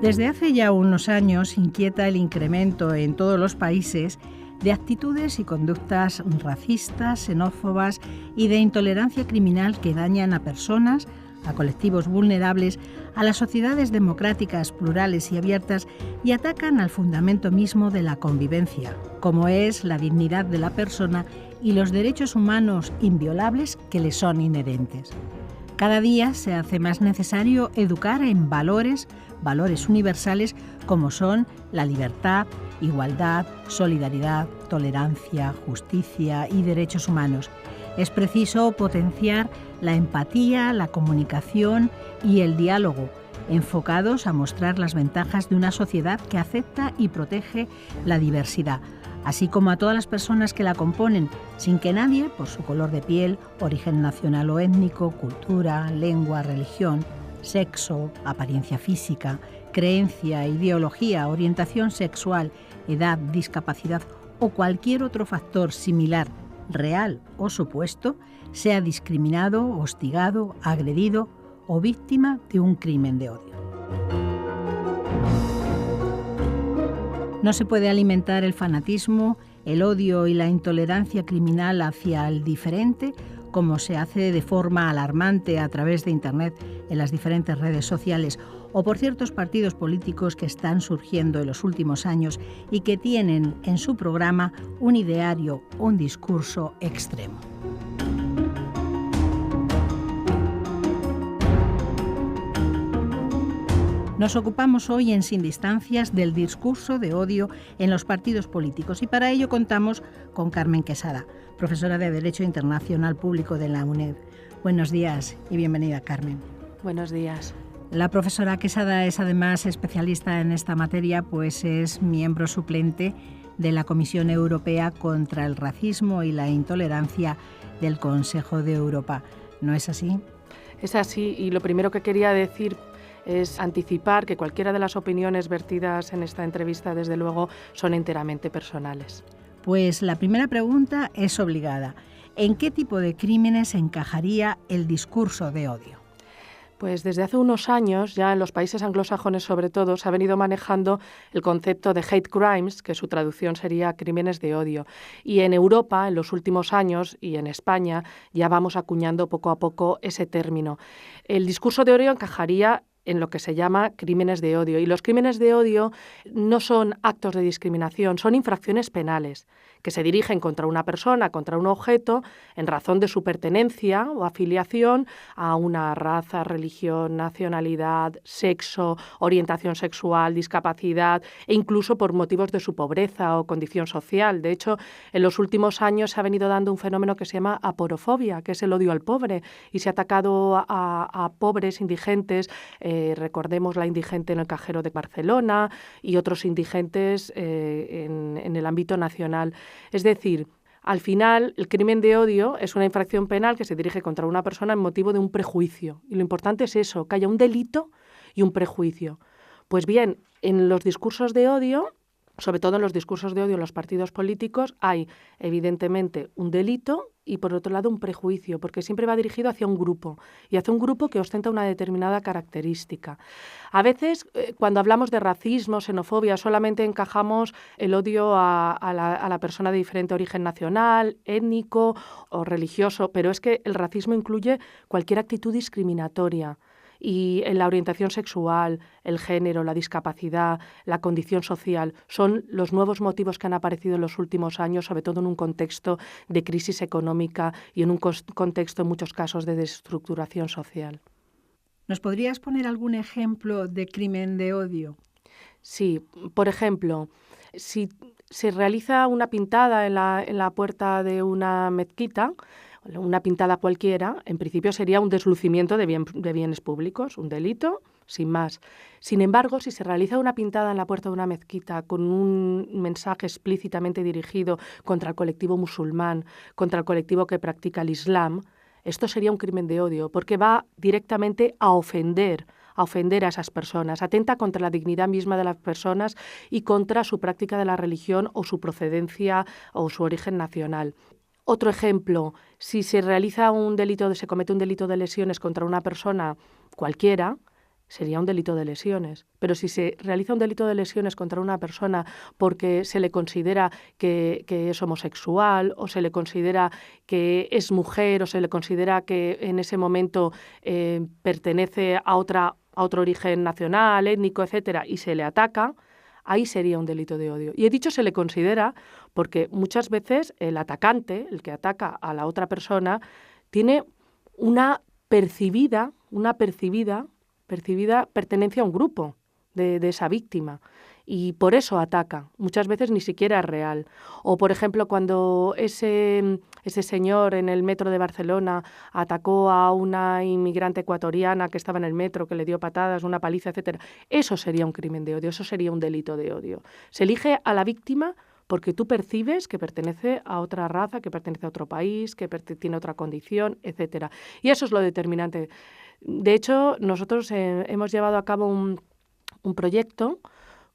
Desde hace ya unos años inquieta el incremento en todos los países de actitudes y conductas racistas, xenófobas y de intolerancia criminal que dañan a personas, a colectivos vulnerables, a las sociedades democráticas, plurales y abiertas y atacan al fundamento mismo de la convivencia, como es la dignidad de la persona y los derechos humanos inviolables que le son inherentes. Cada día se hace más necesario educar en valores universales como son la libertad, igualdad, solidaridad, tolerancia, justicia y derechos humanos. Es preciso potenciar la empatía, la comunicación y el diálogo, enfocados a mostrar las ventajas de una sociedad que acepta y protege la diversidad, así como a todas las personas que la componen, sin que nadie, por su color de piel, origen nacional o étnico, cultura, lengua, religión, sexo, apariencia física, creencia, ideología, orientación sexual, edad, discapacidad o cualquier otro factor similar, real o supuesto, sea discriminado, hostigado, agredido o víctima de un crimen de odio. No se puede alimentar el fanatismo, el odio y la intolerancia criminal hacia el diferente, como se hace de forma alarmante a través de Internet en las diferentes redes sociales o por ciertos partidos políticos que están surgiendo en los últimos años y que tienen en su programa un ideario, un discurso extremo. Nos ocupamos hoy en Sin Distancias del discurso de odio en los partidos políticos y para ello contamos con Carmen Quesada, profesora de Derecho Internacional Público de la UNED. Buenos días y bienvenida, Carmen. Buenos días. La profesora Quesada es además especialista en esta materia, pues es miembro suplente de la Comisión Europea contra el Racismo y la Intolerancia del Consejo de Europa. ¿No es así? Es así, y lo primero que quería decir es anticipar que cualquiera de las opiniones vertidas en esta entrevista, desde luego, son enteramente personales. Pues la primera pregunta es obligada. ¿En qué tipo de crímenes encajaría el discurso de odio? Pues desde hace unos años, ya en los países anglosajones sobre todo, se ha venido manejando el concepto de hate crimes, que su traducción sería crímenes de odio. Y en Europa, en los últimos años, y en España, ya vamos acuñando poco a poco ese término. El discurso de odio encajaría en lo que se llama crímenes de odio. Y los crímenes de odio no son actos de discriminación, son infracciones penales que se dirigen contra una persona, contra un objeto, en razón de su pertenencia o afiliación a una raza, religión, nacionalidad, sexo, orientación sexual, discapacidad e incluso por motivos de su pobreza o condición social. De hecho, en los últimos años se ha venido dando un fenómeno que se llama aporofobia, que es el odio al pobre, y se ha atacado a pobres, indigentes. Recordemos la indigente en el cajero de Barcelona y otros indigentes en el ámbito nacional. Es decir, al final, el crimen de odio es una infracción penal que se dirige contra una persona en motivo de un prejuicio. Y lo importante es eso, que haya un delito y un prejuicio. Pues bien, en los discursos de odio, sobre todo en los discursos de odio en los partidos políticos, hay evidentemente un delito y por otro lado un prejuicio, porque siempre va dirigido hacia un grupo y hacia un grupo que ostenta una determinada característica. A veces, cuando hablamos de racismo, xenofobia, solamente encajamos el odio a la persona de diferente origen nacional, étnico o religioso, pero es que el racismo incluye cualquier actitud discriminatoria. Y en la orientación sexual, el género, la discapacidad, la condición social, son los nuevos motivos que han aparecido en los últimos años, sobre todo en un contexto de crisis económica y en un contexto, en muchos casos, de desestructuración social. ¿Nos podrías poner algún ejemplo de crimen de odio? Sí, por ejemplo, si se realiza una pintada en la puerta de una mezquita, una pintada cualquiera, en principio sería un deslucimiento de bienes públicos, un delito, sin más. Sin embargo, si se realiza una pintada en la puerta de una mezquita con un mensaje explícitamente dirigido contra el colectivo musulmán, contra el colectivo que practica el Islam, esto sería un crimen de odio, porque va directamente a ofender a esas personas, atenta contra la dignidad misma de las personas y contra su práctica de la religión o su procedencia o su origen nacional. Otro ejemplo, si se comete un delito de lesiones contra una persona cualquiera, sería un delito de lesiones. Pero si se realiza un delito de lesiones contra una persona porque se le considera que es homosexual, o se le considera que es mujer, o se le considera que en ese momento pertenece a otro origen nacional, étnico, etcétera, y se le ataca, ahí sería un delito de odio. Y he dicho se le considera porque muchas veces el atacante, el que ataca a la otra persona, tiene una percibida pertenencia a un grupo de esa víctima. Y por eso ataca. Muchas veces ni siquiera es real. O, por ejemplo, cuando ese señor en el metro de Barcelona atacó a una inmigrante ecuatoriana que estaba en el metro, que le dio patadas, una paliza, etcétera. Eso sería un crimen de odio, eso sería un delito de odio. Se elige a la víctima porque tú percibes que pertenece a otra raza, que pertenece a otro país, que tiene otra condición, etcétera. Y eso es lo determinante. De hecho, nosotros hemos llevado a cabo un proyecto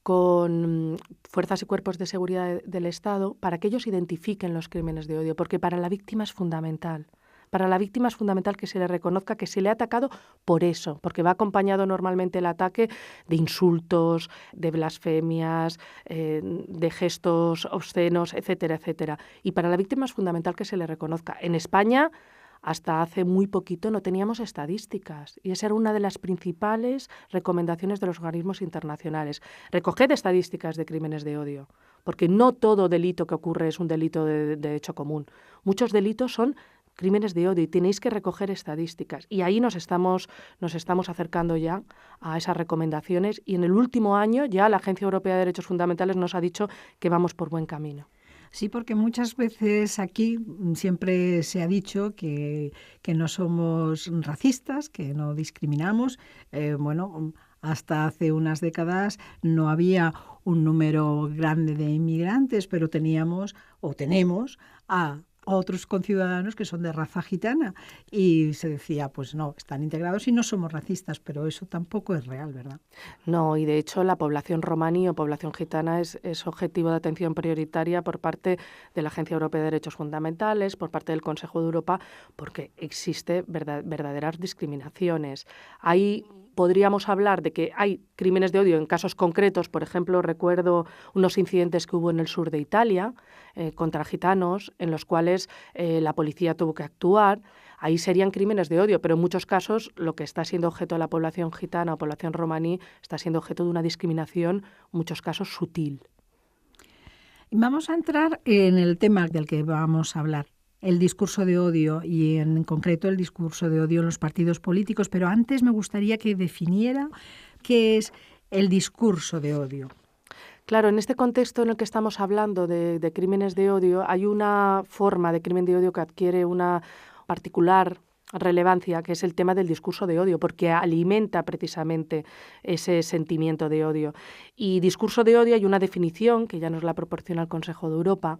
con fuerzas y cuerpos de seguridad del Estado para que ellos identifiquen los crímenes de odio, porque para la víctima es fundamental. Para la víctima es fundamental que se le reconozca que se le ha atacado por eso, porque va acompañado normalmente el ataque de insultos, de blasfemias, de gestos obscenos, etcétera, etcétera. Y para la víctima es fundamental que se le reconozca. En España, hasta hace muy poquito no teníamos estadísticas y esa era una de las principales recomendaciones de los organismos internacionales. Recoged estadísticas de crímenes de odio, porque no todo delito que ocurre es un delito de hecho común. Muchos delitos son crímenes de odio y tenéis que recoger estadísticas. Y ahí nos estamos acercando ya a esas recomendaciones y en el último año ya la Agencia Europea de Derechos Fundamentales nos ha dicho que vamos por buen camino. Sí, porque muchas veces aquí siempre se ha dicho que no somos racistas, que no discriminamos. Hasta hace unas décadas no había un número grande de inmigrantes, pero teníamos o tenemos a otros conciudadanos que son de raza gitana y se decía, pues no, están integrados y no somos racistas, pero eso tampoco es real, ¿verdad? No, y de hecho la población romaní o población gitana es objetivo de atención prioritaria por parte de la Agencia Europea de Derechos Fundamentales, por parte del Consejo de Europa, porque existe verdaderas discriminaciones. Ahí podríamos hablar de que hay crímenes de odio en casos concretos. Por ejemplo, recuerdo unos incidentes que hubo en el sur de Italia contra gitanos, en los cuales la policía tuvo que actuar. Ahí serían crímenes de odio, pero en muchos casos lo que está siendo objeto de la población gitana o población romaní está siendo objeto de una discriminación, en muchos casos sutil. Vamos a entrar en el tema del que vamos a hablar, el discurso de odio y en concreto el discurso de odio en los partidos políticos, pero antes me gustaría que definiera qué es el discurso de odio. Claro, en este contexto en el que estamos hablando de crímenes de odio, hay una forma de crimen de odio que adquiere una particular relevancia, que es el tema del discurso de odio, porque alimenta precisamente ese sentimiento de odio. Y discurso de odio hay una definición que ya nos la proporciona el Consejo de Europa,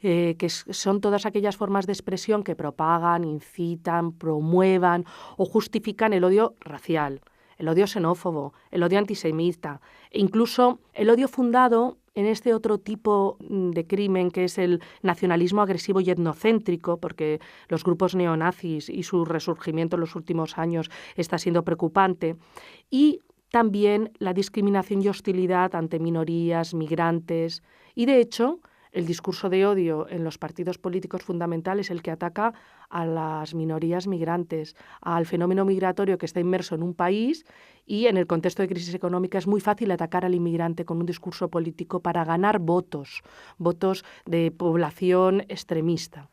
que son todas aquellas formas de expresión que propagan, incitan, promuevan o justifican el odio racial, el odio xenófobo, el odio antisemita e incluso el odio fundado en este otro tipo de crimen que es el nacionalismo agresivo y etnocéntrico, porque los grupos neonazis y su resurgimiento en los últimos años está siendo preocupante, y también la discriminación y hostilidad ante minorías, migrantes, y de hecho el discurso de odio en los partidos políticos fundamentales es el que ataca a las minorías migrantes, al fenómeno migratorio que está inmerso en un país y en el contexto de crisis económica es muy fácil atacar al inmigrante con un discurso político para ganar votos de población extremista.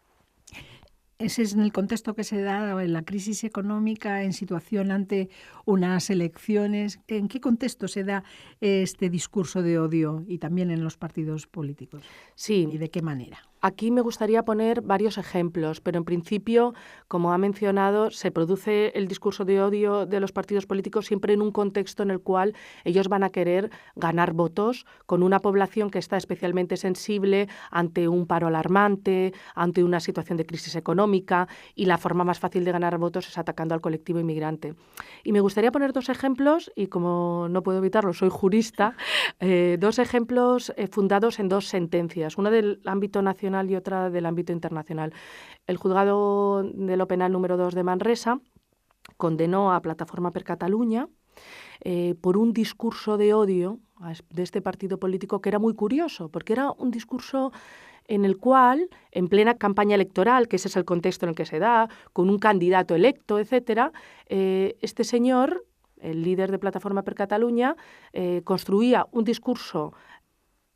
Ese es en el contexto que se da en la crisis económica, en situación ante unas elecciones. ¿En qué contexto se da este discurso de odio y también en los partidos políticos? Sí. ¿Y de qué manera? Aquí me gustaría poner varios ejemplos, pero en principio, como ha mencionado, se produce el discurso de odio de los partidos políticos siempre en un contexto en el cual ellos van a querer ganar votos con una población que está especialmente sensible ante un paro alarmante, ante una situación de crisis económica, y la forma más fácil de ganar votos es atacando al colectivo inmigrante. Y me gustaría poner dos ejemplos, y como no puedo evitarlo, soy jurista, dos ejemplos fundados en dos sentencias, una del ámbito nacional y otra del ámbito internacional. El juzgado de lo penal número 2 de Manresa condenó a Plataforma per Catalunya por un discurso de odio de este partido político que era muy curioso, porque era un discurso en el cual, en plena campaña electoral, que ese es el contexto en el que se da, con un candidato electo, etcétera, este señor, el líder de Plataforma per Catalunya, construía un discurso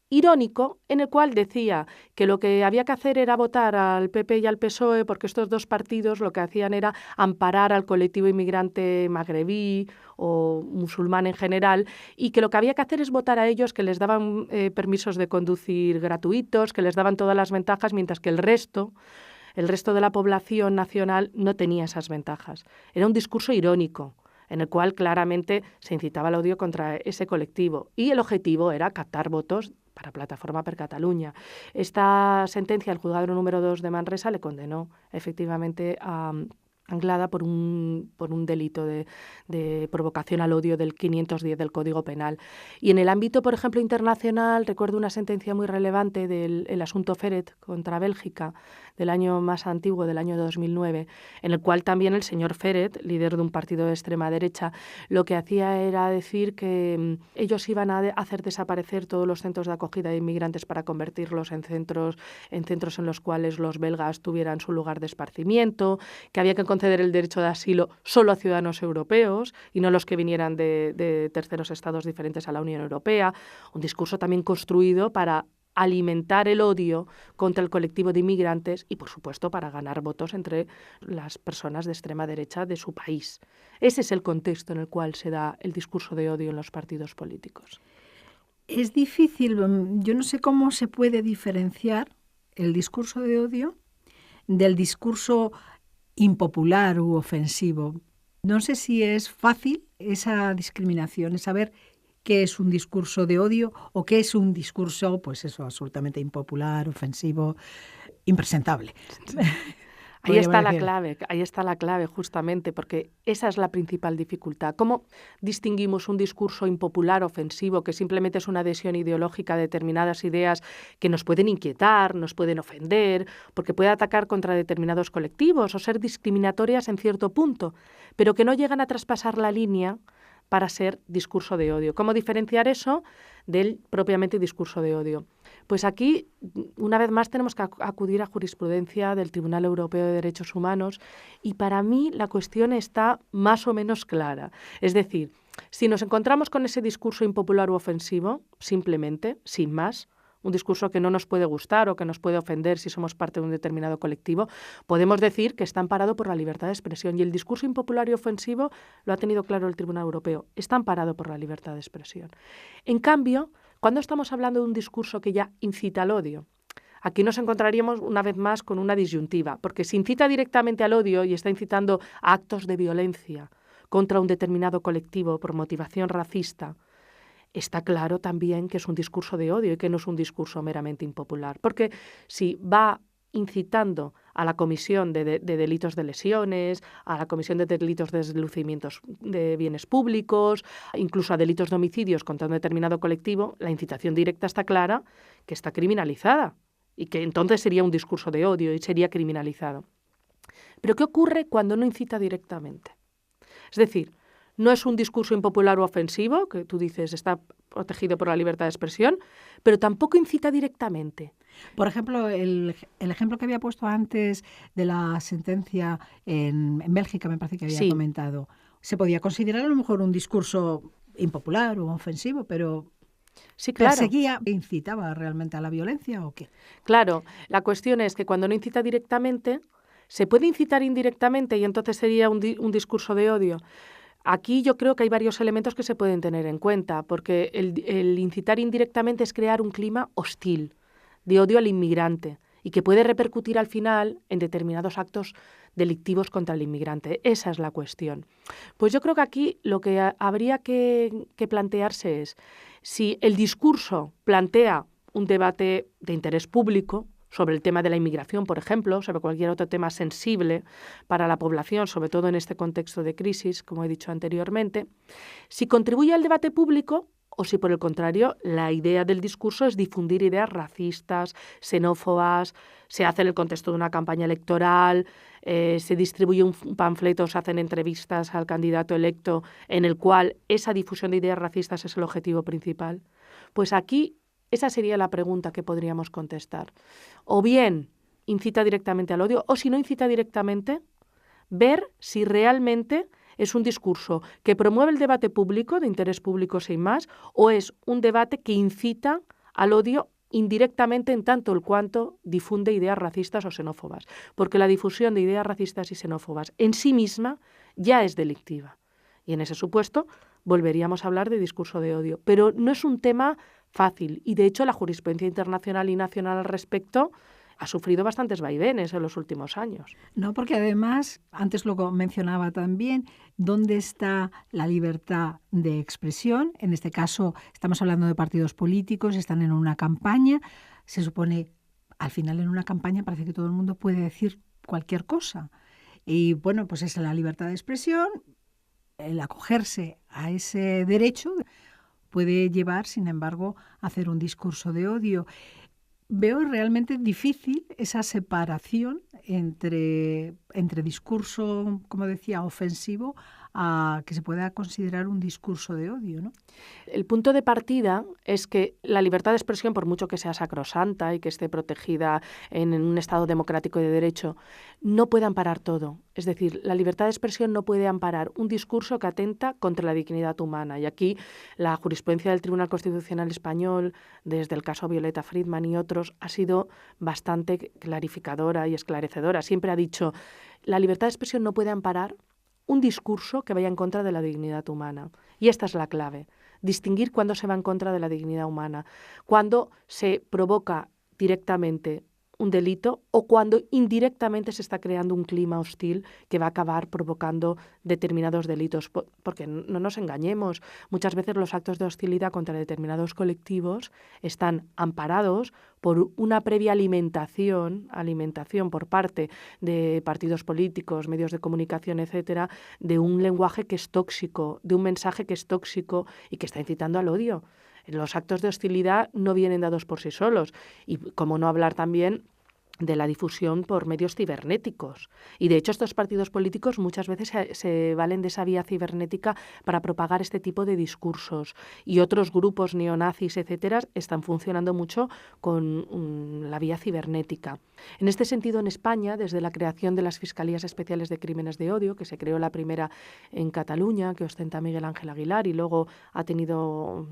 irónico en el cual decía que lo que había que hacer era votar al PP y al PSOE porque estos dos partidos lo que hacían era amparar al colectivo inmigrante magrebí o musulmán en general, y que lo que había que hacer es votar a ellos, que les daban permisos de conducir gratuitos, que les daban todas las ventajas, mientras que el resto de la población nacional no tenía esas ventajas. Era un discurso irónico en el cual claramente se incitaba al odio contra ese colectivo, y el objetivo era captar votos para Plataforma per Catalunya. Esta sentencia, el juzgado número 2 de Manresa le condenó efectivamente a Anglada por un delito de provocación al odio del 510 del Código Penal. Y en el ámbito, por ejemplo, internacional, recuerdo una sentencia muy relevante del asunto Feret contra Bélgica, del año más antiguo, del año 2009, en el cual también el señor Feret, líder de un partido de extrema derecha, lo que hacía era decir que ellos iban a hacer desaparecer todos los centros de acogida de inmigrantes para convertirlos en centros en los cuales los belgas tuvieran su lugar de esparcimiento, que había que conceder el derecho de asilo solo a ciudadanos europeos y no los que vinieran de terceros estados diferentes a la Unión Europea. Un discurso también construido para alimentar el odio contra el colectivo de inmigrantes y, por supuesto, para ganar votos entre las personas de extrema derecha de su país. Ese es el contexto en el cual se da el discurso de odio en los partidos políticos. Es difícil, yo no sé cómo se puede diferenciar el discurso de odio del discurso impopular u ofensivo. No sé si es fácil esa discriminación, es saber qué es un discurso de odio o qué es un discurso, pues eso, absolutamente impopular, ofensivo, impresentable. Ahí está la clave justamente, porque esa es la principal dificultad. ¿Cómo distinguimos un discurso impopular, ofensivo, que simplemente es una adhesión ideológica a determinadas ideas que nos pueden inquietar, nos pueden ofender, porque puede atacar contra determinados colectivos o ser discriminatorias en cierto punto, pero que no llegan a traspasar la línea para ser discurso de odio? ¿Cómo diferenciar eso del propiamente discurso de odio? Pues aquí, una vez más, tenemos que acudir a jurisprudencia del Tribunal Europeo de Derechos Humanos, y para mí la cuestión está más o menos clara. Es decir, si nos encontramos con ese discurso impopular u ofensivo, simplemente, sin más, un discurso que no nos puede gustar o que nos puede ofender si somos parte de un determinado colectivo, podemos decir que está amparado por la libertad de expresión. Y el discurso impopular y ofensivo, lo ha tenido claro el Tribunal Europeo, está amparado por la libertad de expresión. En cambio, cuando estamos hablando de un discurso que ya incita al odio, aquí nos encontraríamos una vez más con una disyuntiva, porque si incita directamente al odio y está incitando a actos de violencia contra un determinado colectivo por motivación racista, está claro también que es un discurso de odio y que no es un discurso meramente impopular. Porque si va incitando a la comisión de delitos de lesiones, a la comisión de delitos de deslucimientos de bienes públicos, incluso a delitos de homicidios contra un determinado colectivo, la incitación directa está clara que está criminalizada y que entonces sería un discurso de odio y sería criminalizado. Pero ¿qué ocurre cuando no incita directamente? Es decir, no es un discurso impopular o ofensivo, que tú dices está protegido por la libertad de expresión, pero tampoco incita directamente. Por ejemplo, el ejemplo que había puesto antes de la sentencia en Bélgica, me parece que había comentado, se podía considerar a lo mejor un discurso impopular o ofensivo, pero sí, claro. ¿perseguía e incitaba realmente a la violencia o qué? Claro, la cuestión es que cuando no incita directamente, se puede incitar indirectamente y entonces sería un discurso de odio. Aquí yo creo que hay varios elementos que se pueden tener en cuenta, porque el incitar indirectamente es crear un clima hostil, de odio al inmigrante, y que puede repercutir al final en determinados actos delictivos contra el inmigrante. Esa es la cuestión. Pues yo creo que aquí lo que habría que plantearse es si el discurso plantea un debate de interés público, sobre el tema de la inmigración, por ejemplo, sobre cualquier otro tema sensible para la población, sobre todo en este contexto de crisis, como he dicho anteriormente, si contribuye al debate público o si por el contrario la idea del discurso es difundir ideas racistas, xenófobas, se hace en el contexto de una campaña electoral, se distribuye un panfleto, se hacen entrevistas al candidato electo en el cual esa difusión de ideas racistas es el objetivo principal. Pues aquí esa sería la pregunta que podríamos contestar. O bien incita directamente al odio, o si no incita directamente, ver si realmente es un discurso que promueve el debate público, de interés público sin más, o es un debate que incita al odio indirectamente en tanto el cuanto difunde ideas racistas o xenófobas. Porque la difusión de ideas racistas y xenófobas en sí misma ya es delictiva. Y en ese supuesto volveríamos a hablar de discurso de odio. Pero no es un tema fácil y, de hecho, la jurisprudencia internacional y nacional al respecto ha sufrido bastantes vaivenes en los últimos años. No, porque además, antes lo mencionaba también, ¿dónde está la libertad de expresión? En este caso, estamos hablando de partidos políticos, están en una campaña. Se supone, al final en una campaña parece que todo el mundo puede decir cualquier cosa. Y bueno, pues esa es la libertad de expresión. El acogerse a ese derecho puede llevar, sin embargo, a hacer un discurso de odio. Veo realmente difícil esa separación entre discurso, como decía, ofensivo, a que se pueda considerar un discurso de odio, ¿no? El punto de partida es que la libertad de expresión, por mucho que sea sacrosanta y que esté protegida en un Estado democrático y de derecho, no puede amparar todo. Es decir, la libertad de expresión no puede amparar un discurso que atenta contra la dignidad humana. Y aquí la jurisprudencia del Tribunal Constitucional Español, desde el caso Violeta Friedman y otros, ha sido bastante clarificadora y esclarecedora. Siempre ha dicho, la libertad de expresión no puede amparar un discurso que vaya en contra de la dignidad humana. Y esta es la clave, distinguir cuándo se va en contra de la dignidad humana, cuándo se provoca directamente un delito o cuando indirectamente se está creando un clima hostil que va a acabar provocando determinados delitos. Porque no nos engañemos, muchas veces los actos de hostilidad contra determinados colectivos están amparados por una previa alimentación por parte de partidos políticos, medios de comunicación, etcétera, de un lenguaje que es tóxico, de un mensaje que es tóxico y que está incitando al odio. Los actos de hostilidad no vienen dados por sí solos. Y cómo no hablar también de la difusión por medios cibernéticos. Y de hecho estos partidos políticos muchas veces se valen de esa vía cibernética para propagar este tipo de discursos. Y otros grupos neonazis, etcétera, están funcionando mucho con la vía cibernética. En este sentido, en España, desde la creación de las Fiscalías Especiales de Crímenes de Odio, que se creó la primera en Cataluña, que ostenta Miguel Ángel Aguilar, y luego ha tenido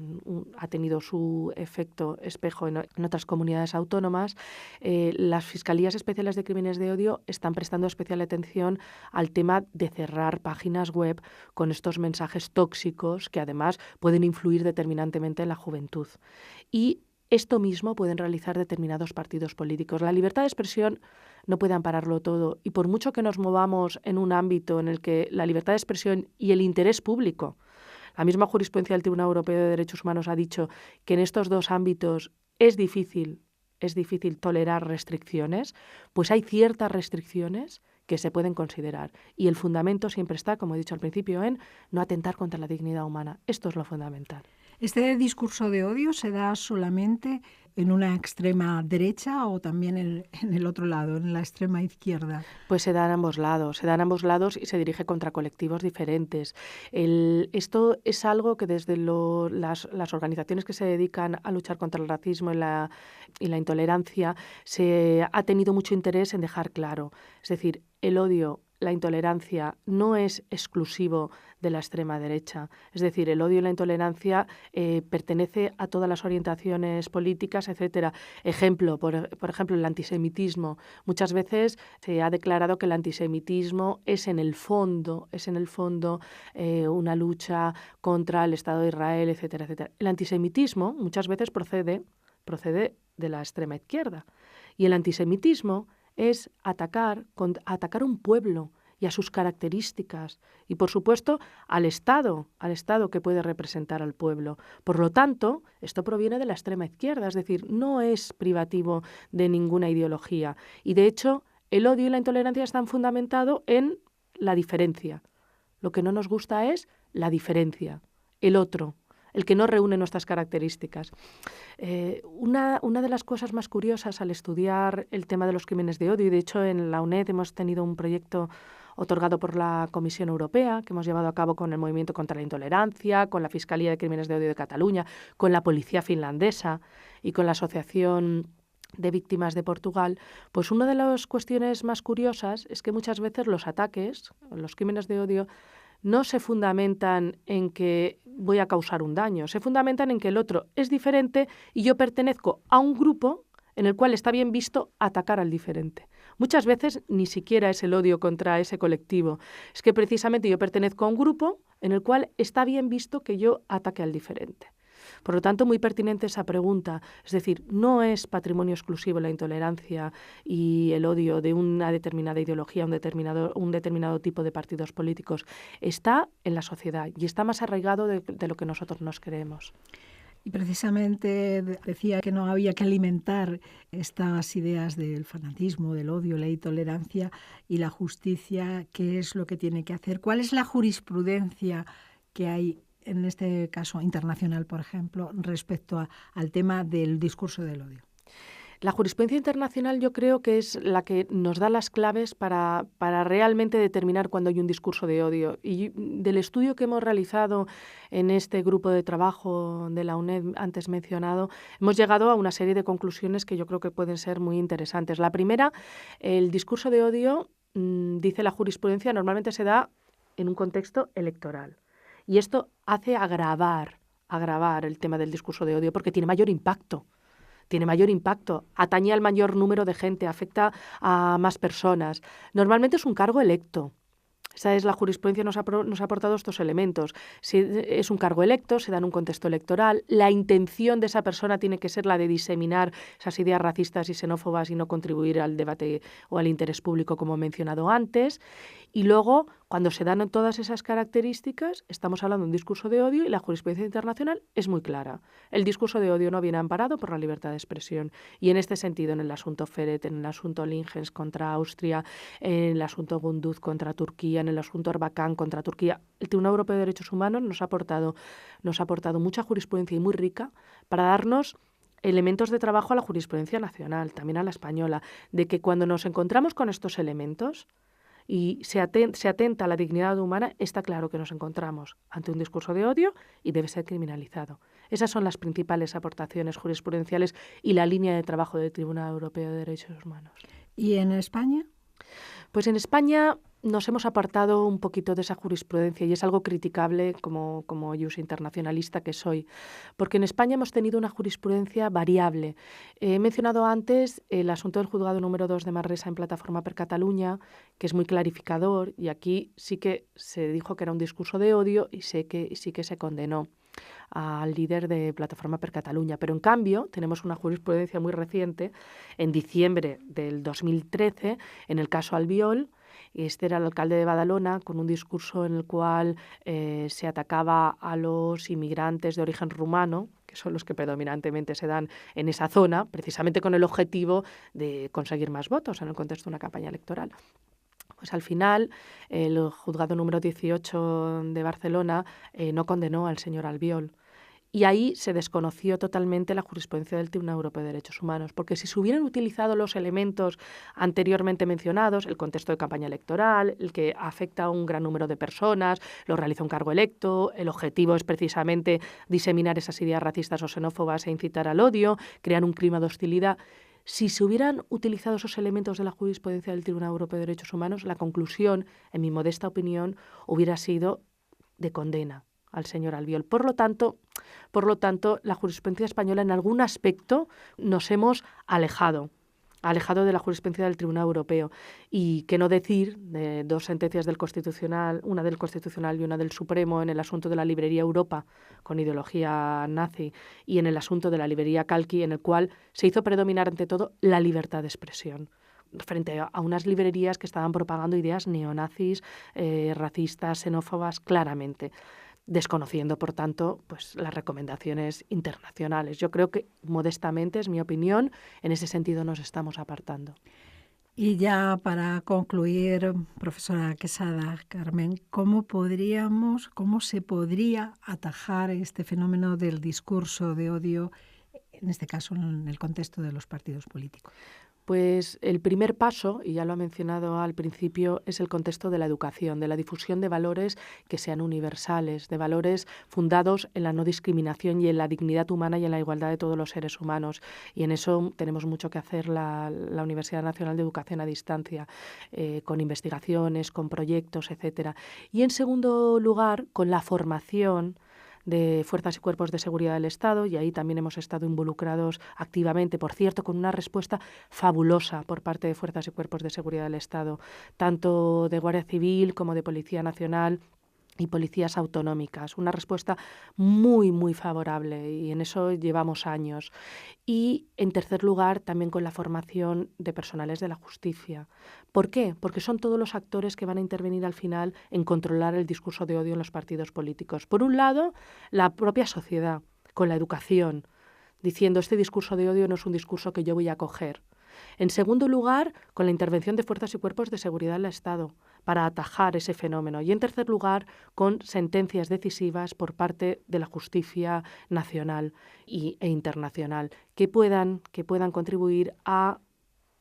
su efecto espejo en otras comunidades autónomas, las Fiscalías Especiales de Crímenes de Odio están prestando especial atención al tema de cerrar páginas web con estos mensajes tóxicos que además pueden influir determinantemente en la juventud. Y esto mismo pueden realizar determinados partidos políticos. La libertad de expresión no puede ampararlo todo y por mucho que nos movamos en un ámbito en el que la libertad de expresión y el interés público, la misma jurisprudencia del Tribunal Europeo de Derechos Humanos ha dicho que en estos dos ámbitos es difícil tolerar restricciones, pues hay ciertas restricciones que se pueden considerar. Y el fundamento siempre está, como he dicho al principio, en no atentar contra la dignidad humana. Esto es lo fundamental. ¿Este discurso de odio se da solamente en una extrema derecha o también en el otro lado, en la extrema izquierda? Pues se da en ambos lados y se dirige contra colectivos diferentes. Esto es algo que desde las organizaciones que se dedican a luchar contra el racismo y la intolerancia se ha tenido mucho interés en dejar claro. Es decir, el odio, la intolerancia no es exclusivo de la extrema derecha. Es decir, el odio y la intolerancia pertenece a todas las orientaciones políticas, etcétera. Ejemplo, por ejemplo, el antisemitismo. Muchas veces se ha declarado que el antisemitismo es en el fondo una lucha contra el Estado de Israel, etcétera, etcétera. El antisemitismo muchas veces procede de la extrema izquierda. Y el antisemitismo es atacar un pueblo y a sus características y, por supuesto, al Estado que puede representar al pueblo. Por lo tanto, esto proviene de la extrema izquierda, es decir, no es privativo de ninguna ideología. Y, de hecho, el odio y la intolerancia están fundamentados en la diferencia. Lo que no nos gusta es la diferencia, el otro. el que no reúne nuestras características. Una de las cosas más curiosas al estudiar el tema de los crímenes de odio, y de hecho en la UNED hemos tenido un proyecto otorgado por la Comisión Europea, que hemos llevado a cabo con el Movimiento contra la Intolerancia, con la Fiscalía de Crímenes de Odio de Cataluña, con la Policía Finlandesa y con la Asociación de Víctimas de Portugal, pues una de las cuestiones más curiosas es que muchas veces los ataques, los crímenes de odio, no se fundamentan en que voy a causar un daño, se fundamentan en que el otro es diferente y yo pertenezco a un grupo en el cual está bien visto atacar al diferente. Muchas veces ni siquiera es el odio contra ese colectivo, es que precisamente yo pertenezco a un grupo en el cual está bien visto que yo ataque al diferente. Por lo tanto, muy pertinente esa pregunta. Es decir, no es patrimonio exclusivo la intolerancia y el odio de una determinada ideología, un determinado tipo de partidos políticos. Está en la sociedad y está más arraigado de lo que nosotros nos creemos. Y precisamente decía que no había que alimentar estas ideas del fanatismo, del odio, la intolerancia y la justicia. ¿Qué es lo que tiene que hacer? ¿Cuál es la jurisprudencia que hay en este caso internacional, por ejemplo, respecto al tema del discurso del odio? La jurisprudencia internacional yo creo que es la que nos da las claves para realmente determinar cuándo hay un discurso de odio. Y del estudio que hemos realizado en este grupo de trabajo de la UNED antes mencionado, hemos llegado a una serie de conclusiones que yo creo que pueden ser muy interesantes. La primera, el discurso de odio, dice la jurisprudencia, normalmente se da en un contexto electoral. Y esto hace agravar el tema del discurso de odio porque tiene mayor impacto, atañe al mayor número de gente, afecta a más personas. Normalmente es un cargo electo. Esa es la jurisprudencia, nos ha aportado estos elementos. Si es un cargo electo, se da en un contexto electoral, la intención de esa persona tiene que ser la de diseminar esas ideas racistas y xenófobas y no contribuir al debate o al interés público, como he mencionado antes. Y luego, cuando se dan todas esas características, estamos hablando de un discurso de odio y la jurisprudencia internacional es muy clara. El discurso de odio no viene amparado por la libertad de expresión. Y en este sentido, en el asunto Feret, en el asunto Lingens contra Austria, en el asunto Gunduz contra Turquía, en el asunto Erbakan contra Turquía, el Tribunal Europeo de Derechos Humanos nos ha aportado mucha jurisprudencia y muy rica para darnos elementos de trabajo a la jurisprudencia nacional, también a la española, de que cuando nos encontramos con estos elementos y se atenta a la dignidad humana, está claro que nos encontramos ante un discurso de odio y debe ser criminalizado. Esas son las principales aportaciones jurisprudenciales y la línea de trabajo del Tribunal Europeo de Derechos Humanos. ¿Y en España? Pues en España nos hemos apartado un poquito de esa jurisprudencia y es algo criticable como jus internacionalista que soy, porque en España hemos tenido una jurisprudencia variable. He mencionado antes el asunto del juzgado número 2 de Manresa en Plataforma per Catalunya, que es muy clarificador y aquí sí que se dijo que era un discurso de odio y sí que se condenó al líder de Plataforma per Catalunya. Pero en cambio tenemos una jurisprudencia muy reciente, en diciembre del 2013, en el caso Albiol. Este era el alcalde de Badalona con un discurso en el cual se atacaba a los inmigrantes de origen rumano, que son los que predominantemente se dan en esa zona, precisamente con el objetivo de conseguir más votos en el contexto de una campaña electoral. Pues al final, el juzgado número 18 de Barcelona no condenó al señor Albiol. Y ahí se desconoció totalmente la jurisprudencia del Tribunal Europeo de Derechos Humanos, porque si se hubieran utilizado los elementos anteriormente mencionados, el contexto de campaña electoral, el que afecta a un gran número de personas, lo realiza un cargo electo, el objetivo es precisamente diseminar esas ideas racistas o xenófobas e incitar al odio, crear un clima de hostilidad. Si se hubieran utilizado esos elementos de la jurisprudencia del Tribunal Europeo de Derechos Humanos, la conclusión, en mi modesta opinión, hubiera sido de condena al señor Albiol. Por lo tanto, la jurisprudencia española en algún aspecto nos hemos alejado de la jurisprudencia del Tribunal Europeo. Y qué no decir de dos sentencias del Constitucional, una del Constitucional y una del Supremo, en el asunto de la librería Europa, con ideología nazi, y en el asunto de la librería Calqui, en el cual se hizo predominar ante todo la libertad de expresión frente a unas librerías que estaban propagando ideas neonazis, racistas, xenófobas, claramente, desconociendo, por tanto, pues las recomendaciones internacionales. Yo creo que, modestamente, es mi opinión, en ese sentido nos estamos apartando. Y ya para concluir, profesora Quesada, Carmen, ¿cómo se podría atajar este fenómeno del discurso de odio, en este caso en el contexto de los partidos políticos? Pues el primer paso, y ya lo ha mencionado al principio, es el contexto de la educación, de la difusión de valores que sean universales, de valores fundados en la no discriminación y en la dignidad humana y en la igualdad de todos los seres humanos. Y en eso tenemos mucho que hacer la Universidad Nacional de Educación a Distancia, con investigaciones, con proyectos, etcétera. Y en segundo lugar, con la formación de fuerzas y cuerpos de seguridad del Estado, y ahí también hemos estado involucrados activamente, por cierto, con una respuesta fabulosa por parte de fuerzas y cuerpos de seguridad del Estado, tanto de Guardia Civil como de Policía Nacional y policías autonómicas. Una respuesta muy, muy favorable, y en eso llevamos años. Y, en tercer lugar, también con la formación de personales de la justicia. ¿Por qué? Porque son todos los actores que van a intervenir al final en controlar el discurso de odio en los partidos políticos. Por un lado, la propia sociedad, con la educación, diciendo este discurso de odio no es un discurso que yo voy a acoger. En segundo lugar, con la intervención de fuerzas y cuerpos de seguridad del Estado para atajar ese fenómeno. Y en tercer lugar, con sentencias decisivas por parte de la justicia nacional e internacional que puedan contribuir a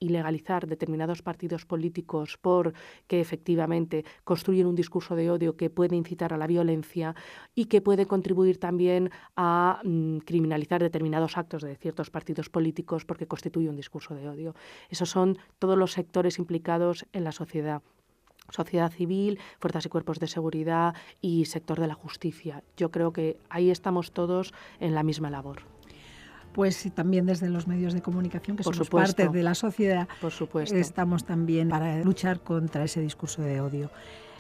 ilegalizar determinados partidos políticos porque efectivamente construyen un discurso de odio que puede incitar a la violencia y que puede contribuir también a criminalizar determinados actos de ciertos partidos políticos porque constituye un discurso de odio. Esos son todos los sectores implicados en la sociedad. Sociedad civil, fuerzas y cuerpos de seguridad y sector de la justicia. Yo creo que ahí estamos todos en la misma labor. Pues también desde los medios de comunicación, que somos parte de la sociedad, por supuesto, estamos también para luchar contra ese discurso de odio.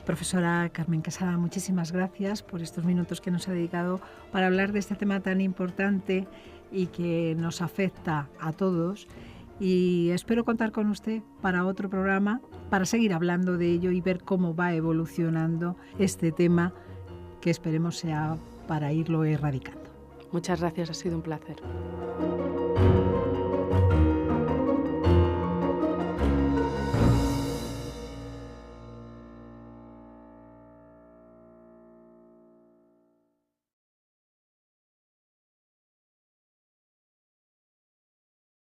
Profesora Carmen Quesada, muchísimas gracias por estos minutos que nos ha dedicado para hablar de este tema tan importante y que nos afecta a todos. Y espero contar con usted para otro programa, para seguir hablando de ello y ver cómo va evolucionando este tema, que esperemos sea para irlo erradicando. Muchas gracias, ha sido un placer.